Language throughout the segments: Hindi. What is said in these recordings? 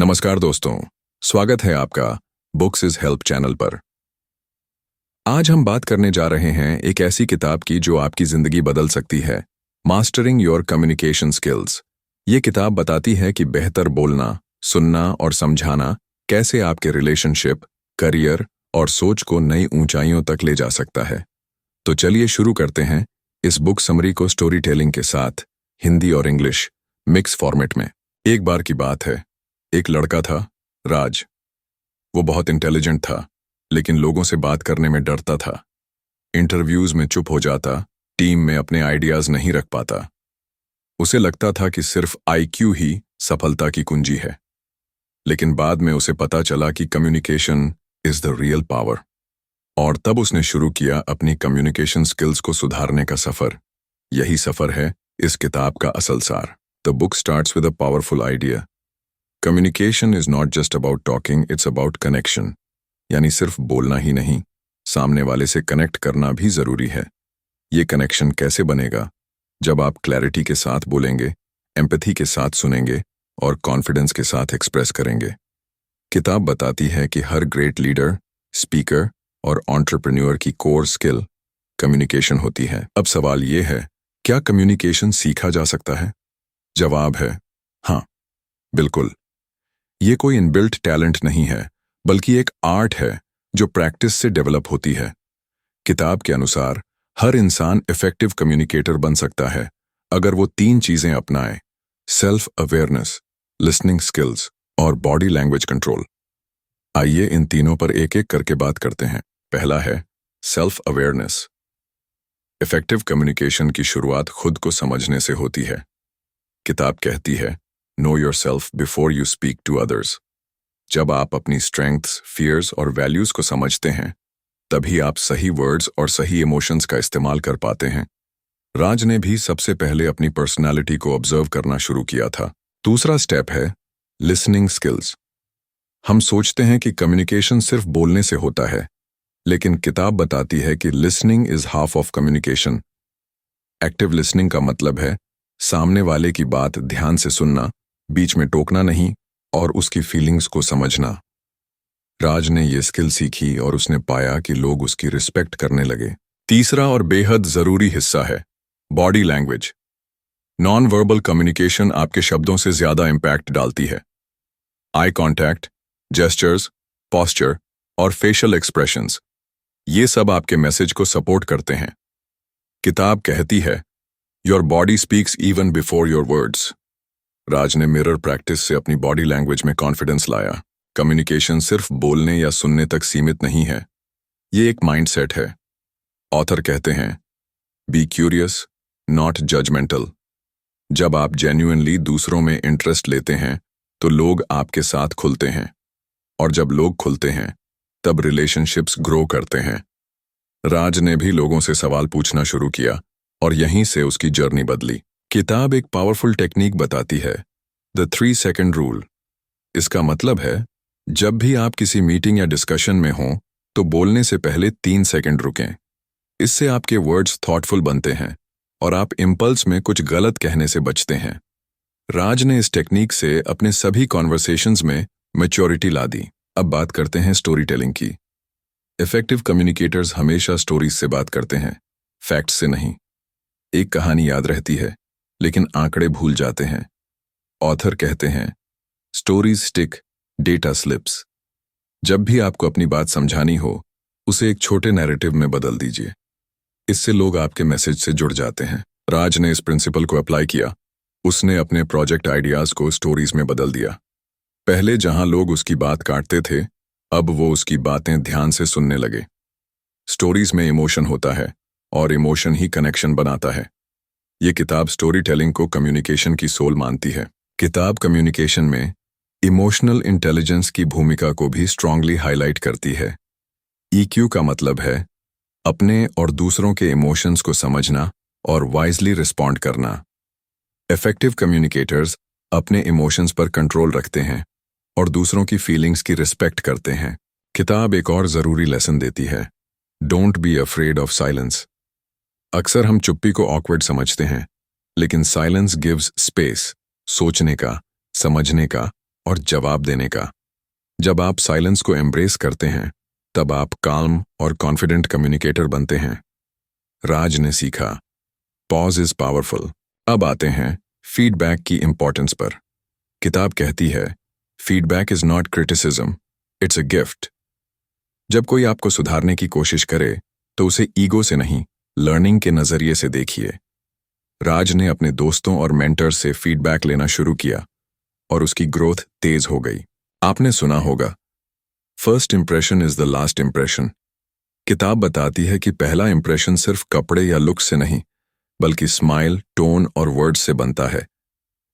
नमस्कार दोस्तों, स्वागत है आपका बुक्स इज हेल्प चैनल पर। आज हम बात करने जा रहे हैं एक ऐसी किताब की जो आपकी जिंदगी बदल सकती है, मास्टरिंग योर कम्युनिकेशन स्किल्स। ये किताब बताती है कि बेहतर बोलना, सुनना और समझाना कैसे आपके रिलेशनशिप, करियर और सोच को नई ऊंचाइयों तक ले जा सकता है। तो चलिए शुरू करते हैं इस बुक समरी को स्टोरी टेलिंग के साथ, हिंदी और इंग्लिश मिक्स फॉर्मेट में। एक बार की बात है, एक लड़का था, राज। वो बहुत इंटेलिजेंट था, लेकिन लोगों से बात करने में डरता था। इंटरव्यूज में चुप हो जाता, टीम में अपने आइडियाज नहीं रख पाता। उसे लगता था कि सिर्फ आईक्यू ही सफलता की कुंजी है। लेकिन बाद में उसे पता चला कि communication is the real power. और तब उसने शुरू किया अपनी कम्युनिकेशन स्किल्स को सुधारने का सफर। यही सफर है इस किताब का असल सार। The book starts with a powerful idea. Communication is not just about talking, it's about connection. यानी सिर्फ बोलना ही नहीं, सामने वाले से कनेक्ट करना भी जरूरी है। ये कनेक्शन कैसे बनेगा? जब आप क्लैरिटी के साथ बोलेंगे, एम्पैथी के साथ सुनेंगे और कॉन्फिडेंस के साथ एक्सप्रेस करेंगे। किताब बताती है कि हर ग्रेट लीडर, स्पीकर और एंटरप्रेन्योर की कोर स्किल कम्युनिकेशन होती है। अब सवाल ये है, क्या कम्युनिकेशन सीखा जा सकता है? जवाब है हाँ, बिल्कुल। ये कोई इनबिल्ट टैलेंट नहीं है, बल्कि एक आर्ट है जो प्रैक्टिस से डेवलप होती है। किताब के अनुसार हर इंसान इफेक्टिव कम्युनिकेटर बन सकता है अगर वो 3 चीजें अपनाए: सेल्फ अवेयरनेस, लिसनिंग स्किल्स और बॉडी लैंग्वेज कंट्रोल। आइए इन तीनों पर एक एक करके बात करते हैं। पहला है सेल्फ अवेयरनेस। इफेक्टिव कम्युनिकेशन की शुरुआत खुद को समझने से होती है। किताब कहती है, know yourself before you speak to others. जब आप अपनी स्ट्रेंथ्स, फियर्स और वैल्यूज को समझते हैं, तभी आप सही वर्ड्स और सही इमोशंस का इस्तेमाल कर पाते हैं। राज ने भी सबसे पहले अपनी पर्सनालिटी को ऑब्जर्व करना शुरू किया था। दूसरा स्टेप है लिसनिंग स्किल्स। हम सोचते हैं कि कम्युनिकेशन सिर्फ बोलने से होता है, लेकिन किताब बताती है कि listening is half of communication. Active listening का मतलब है सामने वाले की बात ध्यान से सुनना, बीच में टोकना नहीं और उसकी फीलिंग्स को समझना। राज ने यह स्किल सीखी और उसने पाया कि लोग उसकी रिस्पेक्ट करने लगे। तीसरा और बेहद जरूरी हिस्सा है body language. Non verbal communication आपके शब्दों से ज्यादा इंपैक्ट डालती है। आई कॉन्टैक्ट, जेस्चर्स, पोस्चर और फेशियल एक्सप्रेशंस, ये सब आपके मैसेज को सपोर्ट करते हैं। किताब कहती है, your body speaks even before your words. Raj ने मिरर प्रैक्टिस से अपनी बॉडी लैंग्वेज में कॉन्फिडेंस लाया। कम्युनिकेशन सिर्फ बोलने या सुनने तक सीमित नहीं है, ये एक माइंडसेट है। ऑथर कहते हैं, बी क्यूरियस, नॉट जजमेंटल। जब आप जेन्युइनली दूसरों में इंटरेस्ट लेते हैं, तो लोग आपके साथ खुलते हैं, और जब लोग खुलते हैं, तब रिलेशनशिप्स ग्रो करते हैं। राज ने भी लोगों से सवाल पूछना शुरू किया और यहीं से उसकी जर्नी बदली। किताब एक पावरफुल टेक्निक बताती है, द 3 सेकंड रूल। इसका मतलब है, जब भी आप किसी मीटिंग या डिस्कशन में हों, तो बोलने से पहले 3 सेकंड रुकें। इससे आपके वर्ड्स थॉटफुल बनते हैं और आप इम्पल्स में कुछ गलत कहने से बचते हैं। राज ने इस टेक्निक से अपने सभी कॉन्वर्सेशंस में मैच्योरिटी ला दी। अब बात करते हैं स्टोरी टेलिंग की। इफेक्टिव कम्युनिकेटर्स हमेशा स्टोरीज से बात करते हैं, फैक्ट्स से नहीं। एक कहानी याद रहती है, लेकिन आंकड़े भूल जाते हैं। ऑथर कहते हैं, स्टोरीज स्टिक, डेटा स्लिप्स। जब भी आपको अपनी बात समझानी हो, उसे एक छोटे नैरेटिव में बदल दीजिए। इससे लोग आपके मैसेज से जुड़ जाते हैं। राज ने इस प्रिंसिपल को अप्लाई किया। उसने अपने प्रोजेक्ट आइडियाज को स्टोरीज में बदल दिया। पहले जहां लोग उसकी बात काटते थे, अब वो उसकी बातें ध्यान से सुनने लगे। स्टोरीज में इमोशन होता है और इमोशन ही कनेक्शन बनाता है। ये किताब स्टोरी टेलिंग को कम्युनिकेशन की सोल मानती है। किताब कम्युनिकेशन में इमोशनल इंटेलिजेंस की भूमिका को भी स्ट्रांगली हाईलाइट करती है। ईक्यू का मतलब है अपने और दूसरों के इमोशंस को समझना और वाइजली रिस्पॉन्ड करना। इफेक्टिव कम्युनिकेटर्स अपने इमोशंस पर कंट्रोल रखते हैं और दूसरों की फीलिंग्स की रिस्पेक्ट करते हैं। किताब एक और जरूरी लेसन देती है, don't be afraid of silence. अक्सर हम चुप्पी को ऑकवर्ड समझते हैं, लेकिन साइलेंस गिव्स स्पेस, सोचने का, समझने का और जवाब देने का। जब आप साइलेंस को एम्ब्रेस करते हैं तब आप काल्म और कॉन्फिडेंट कम्युनिकेटर बनते हैं। राज ने सीखा पॉज इज पावरफुल। अब आते हैं फीडबैक की इंपॉर्टेंस पर। किताब कहती है feedback is not criticism, it's a gift. जब कोई आपको सुधारने की कोशिश करे तो उसे ईगो से नहीं, लर्निंग के नजरिए से देखिए। राज ने अपने दोस्तों और मेंटर्स से फीडबैक लेना शुरू किया और उसकी ग्रोथ तेज हो गई। आपने सुना होगा first impression is the last impression. किताब बताती है कि पहला इंप्रेशन सिर्फ कपड़े या लुक से नहीं बल्कि स्माइल, टोन और वर्ड से बनता है।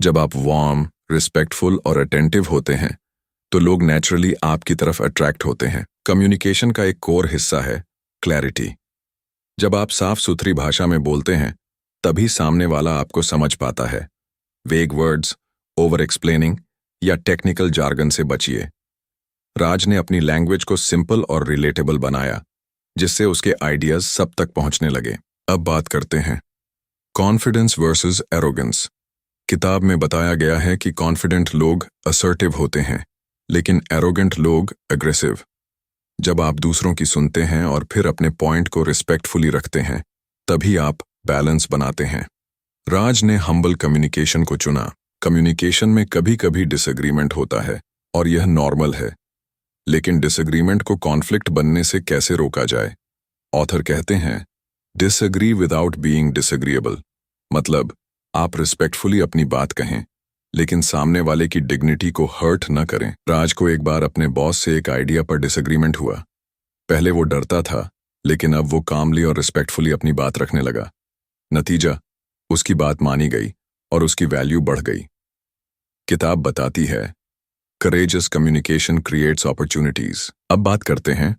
जब आप वार्म, रिस्पेक्टफुल और अटेंटिव होते हैं तो लोग नेचुरली आपकी तरफ अट्रैक्ट होते हैं। कम्युनिकेशन का एक कोर हिस्सा है क्लैरिटी। जब आप साफ सुथरी भाषा में बोलते हैं तभी सामने वाला आपको समझ पाता है। वेग वर्ड्स, ओवर एक्सप्लेनिंग या टेक्निकल जार्गन से बचिए। राज ने अपनी लैंग्वेज को सिंपल और रिलेटेबल बनाया जिससे उसके आइडियाज सब तक पहुंचने लगे। अब बात करते हैं कॉन्फिडेंस वर्सेस एरोगेंस। किताब में बताया गया है कि कॉन्फिडेंट लोग असर्टिव होते हैं लेकिन एरोगेंट लोग एग्रेसिव। जब आप दूसरों की सुनते हैं और फिर अपने पॉइंट को रिस्पेक्टफुली रखते हैं तभी आप बैलेंस बनाते हैं। राज ने हम्बल कम्युनिकेशन को चुना। कम्युनिकेशन में कभी कभी डिसएग्रीमेंट होता है और यह नॉर्मल है, लेकिन डिसएग्रीमेंट को कॉन्फ्लिक्ट बनने से कैसे रोका जाए? ऑथर कहते हैं डिसएग्री विदाउट बीइंग डिसएग्रीएबल। मतलब आप रिस्पेक्टफुली अपनी बात कहें लेकिन सामने वाले की डिग्निटी को हर्ट न करें। राज को एक बार अपने बॉस से एक आइडिया पर डिसएग्रीमेंट हुआ। पहले वो डरता था लेकिन अब वो कामली और रिस्पेक्टफुली अपनी बात रखने लगा। नतीजा, उसकी बात मानी गई और उसकी वैल्यू बढ़ गई। किताब बताती है करेजियस कम्युनिकेशन क्रिएट्स अपॉर्चुनिटीज। अब बात करते हैं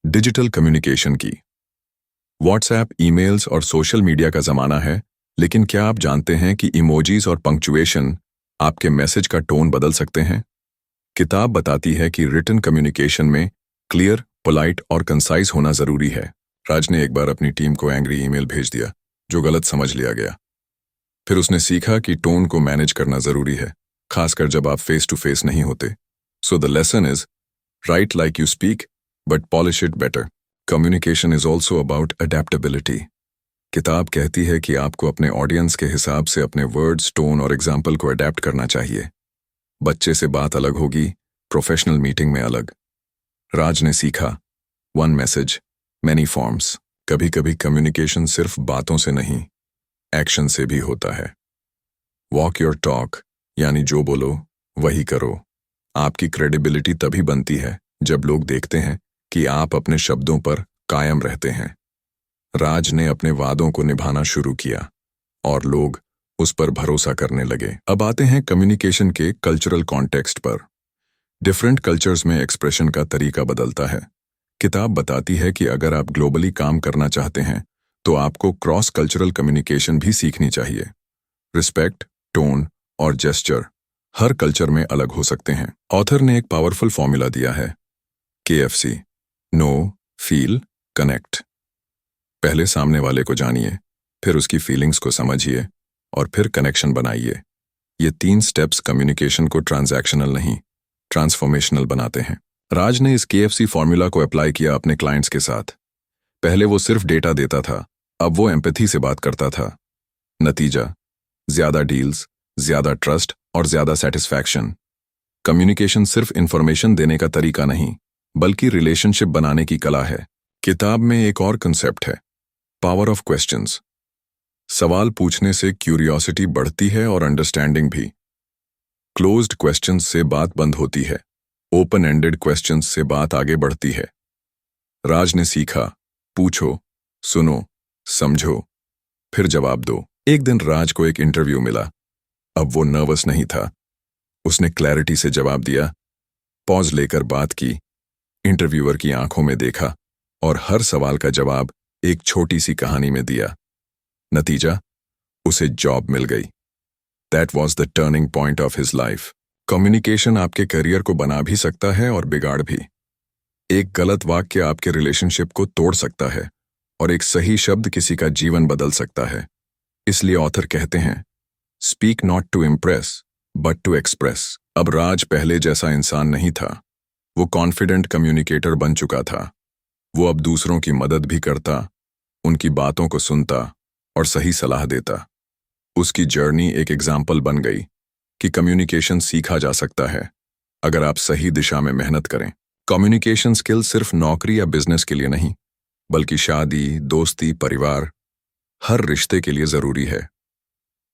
डिजिटल कम्युनिकेशन की। व्हाट्सएप, ईमेल्स और सोशल मीडिया का जमाना है, लेकिन क्या आप जानते हैं कि इमोजीज और पंक्चुएशन आपके मैसेज का टोन बदल सकते हैं? किताब बताती है कि रिटन कम्युनिकेशन में क्लियर, पोलाइट और कंसाइज होना जरूरी है। राज ने एक बार अपनी टीम को एंग्री ईमेल भेज दिया जो गलत समझ लिया गया। फिर उसने सीखा कि टोन को मैनेज करना जरूरी है, खासकर जब आप फेस टू फेस नहीं होते। So the lesson is right like you speak but polish it better. Communication is also about adaptability. किताब कहती है कि आपको अपने ऑडियंस के हिसाब से अपने वर्ड्स, टोन और एग्जाम्पल को अडेप्ट करना चाहिए। बच्चे से बात अलग होगी, प्रोफेशनल मीटिंग में अलग। राज ने सीखा वन मैसेज मैनी फॉर्म्स। कभी कभी कम्युनिकेशन सिर्फ बातों से नहीं, एक्शन से भी होता है। वॉक योर टॉक, यानी जो बोलो वही करो। आपकी क्रेडिबिलिटी तभी बनती है जब लोग देखते हैं कि आप अपने शब्दों पर कायम रहते हैं। राज ने अपने वादों को निभाना शुरू किया और लोग उस पर भरोसा करने लगे। अब आते हैं कम्युनिकेशन के कल्चरल कॉन्टेक्स्ट पर। डिफरेंट कल्चर्स में एक्सप्रेशन का तरीका बदलता है। किताब बताती है कि अगर आप ग्लोबली काम करना चाहते हैं तो आपको क्रॉस कल्चरल कम्युनिकेशन भी सीखनी चाहिए। रिस्पेक्ट, टोन और जेस्चर हर कल्चर में अलग हो सकते हैं। ऑथर ने एक पावरफुल फॉर्मूला दिया है KFC, नो, फील, कनेक्ट। पहले सामने वाले को जानिए, फिर उसकी फीलिंग्स को समझिए और फिर कनेक्शन बनाइए। ये 3 स्टेप्स कम्युनिकेशन को ट्रांजैक्शनल नहीं, ट्रांसफॉर्मेशनल बनाते हैं। राज ने इस KFC फॉर्मूला को अप्लाई किया अपने क्लाइंट्स के साथ। पहले वो सिर्फ डेटा देता था, अब वो एम्पैथी से बात करता था। नतीजा, ज्यादा डील्स, ज्यादा ट्रस्ट और ज्यादा सेटिस्फैक्शन। कम्युनिकेशन सिर्फ इंफॉर्मेशन देने का तरीका नहीं बल्कि रिलेशनशिप बनाने की कला है। किताब में एक और कंसेप्ट है पावर ऑफ क्वेश्चंस। सवाल पूछने से क्यूरियोसिटी बढ़ती है और अंडरस्टैंडिंग भी। क्लोज्ड क्वेश्चंस से बात बंद होती है, ओपन एंडेड क्वेश्चंस से बात आगे बढ़ती है। राज ने सीखा पूछो, सुनो, समझो, फिर जवाब दो। एक दिन राज को एक इंटरव्यू मिला। अब वो नर्वस नहीं था। उसने क्लैरिटी से जवाब दिया, पॉज लेकर बात की, इंटरव्यूअर की आंखों में देखा और हर सवाल का जवाब एक छोटी सी कहानी में दिया। नतीजा, उसे जॉब मिल गई। That was the turning point of his life. Communication आपके करियर को बना भी सकता है और बिगाड़ भी। एक गलत वाक्य आपके रिलेशनशिप को तोड़ सकता है और एक सही शब्द किसी का जीवन बदल सकता है। इसलिए ऑथर कहते हैं speak not to impress but to express. अब राज पहले जैसा इंसान नहीं था। वो कॉन्फिडेंट कम्युनिकेटर बन चुका था। वो अब दूसरों की मदद भी करता, उनकी बातों को सुनता और सही सलाह देता। उसकी जर्नी एक एग्जाम्पल बन गई कि कम्युनिकेशन सीखा जा सकता है अगर आप सही दिशा में मेहनत करें। कम्युनिकेशन स्किल सिर्फ नौकरी या बिजनेस के लिए नहीं, बल्कि शादी, दोस्ती, परिवार, हर रिश्ते के लिए जरूरी है।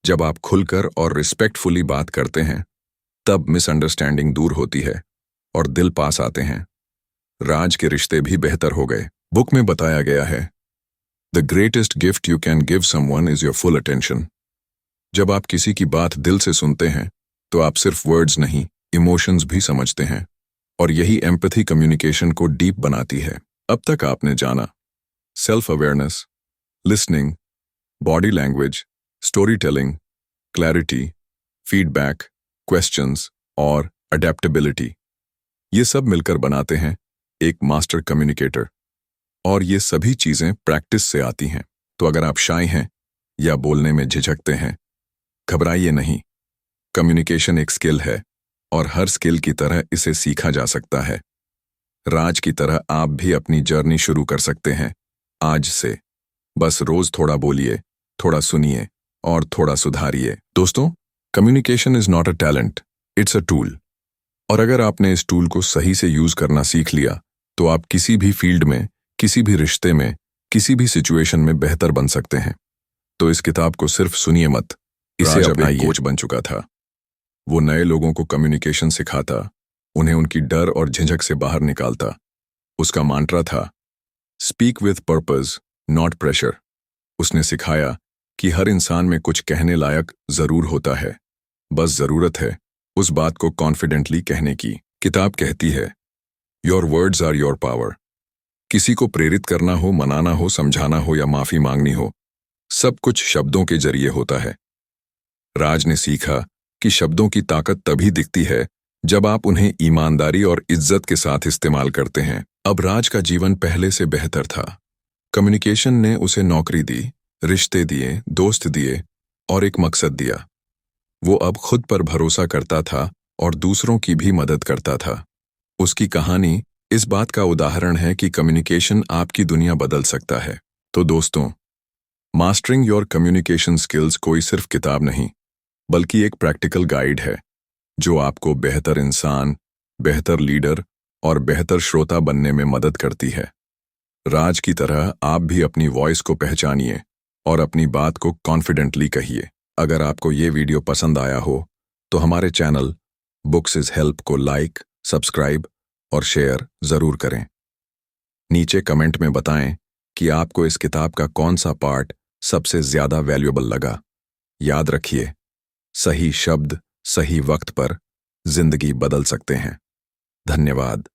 जब आप खुलकर और रिस्पेक्टफुली बात करते हैं, तब मिसअंडरस्टैंडिंग दूर होती है और दिल पास आते हैं। राज के रिश्ते भी बेहतर हो गए। बुक में बताया गया है, the greatest gift you can give someone is your full attention. जब आप किसी की बात दिल से सुनते हैं, तो आप सिर्फ वर्ड्स नहीं, इमोशंस भी समझते हैं, और यही एम्पैथी कम्युनिकेशन को डीप बनाती है। अब तक आपने जाना self awareness, listening, body language, story telling, clarity, feedback, questions और अडेप्टेबिलिटी। ये सब मिलकर बनाते हैं एक मास्टर कम्युनिकेटर, और ये सभी चीजें प्रैक्टिस से आती हैं। तो अगर आप शाय हैं या बोलने में झिझकते हैं, घबराइए नहीं। कम्युनिकेशन एक स्किल है और हर स्किल की तरह इसे सीखा जा सकता है। राज की तरह आप भी अपनी जर्नी शुरू कर सकते हैं आज से। बस रोज थोड़ा बोलिए, थोड़ा सुनिए और थोड़ा सुधारिए। दोस्तों, communication is not a talent, it's a tool. और अगर आपने इस टूल को सही से यूज करना सीख लिया, तो आप किसी भी फील्ड में, किसी भी रिश्ते में, किसी भी सिचुएशन में बेहतर बन सकते हैं। तो इस किताब को सिर्फ सुनिए मत, इसे अपनाइए। कोच बन चुका था। वो नए लोगों को कम्युनिकेशन सिखाता, उन्हें उनकी डर और झिझक से बाहर निकालता। उसका मंत्र था, speak with purpose, not pressure. उसने सिखाया कि हर इंसान में कुछ कहने लायक जरूर होता है, बस जरूरत है उस बात को कॉन्फिडेंटली कहने की। किताब कहती है, your words are your power. किसी को प्रेरित करना हो, मनाना हो, समझाना हो या माफी मांगनी हो, सब कुछ शब्दों के जरिए होता है। राज ने सीखा कि शब्दों की ताकत तभी दिखती है जब आप उन्हें ईमानदारी और इज्जत के साथ इस्तेमाल करते हैं। अब राज का जीवन पहले से बेहतर था। कम्युनिकेशन ने उसे नौकरी दी, रिश्ते दिए, दोस्त दिए और एक मकसद दिया। वो अब खुद पर भरोसा करता था और दूसरों की भी मदद करता था। उसकी कहानी इस बात का उदाहरण है कि कम्युनिकेशन आपकी दुनिया बदल सकता है। तो दोस्तों, मास्टरिंग योर कम्युनिकेशन स्किल्स कोई सिर्फ किताब नहीं, बल्कि एक प्रैक्टिकल गाइड है जो आपको बेहतर इंसान, बेहतर लीडर और बेहतर श्रोता बनने में मदद करती है। राज की तरह आप भी अपनी वॉइस को पहचानिए और अपनी बात को कॉन्फिडेंटली कहिए। अगर आपको ये वीडियो पसंद आया हो, तो हमारे चैनल बुक्स इज हेल्प को लाइक, सब्सक्राइब और शेयर जरूर करें। नीचे कमेंट में बताएं कि आपको इस किताब का कौन सा पार्ट सबसे ज्यादा वैल्यूएबल लगा। याद रखिए, सही शब्द सही वक्त पर जिंदगी बदल सकते हैं। धन्यवाद।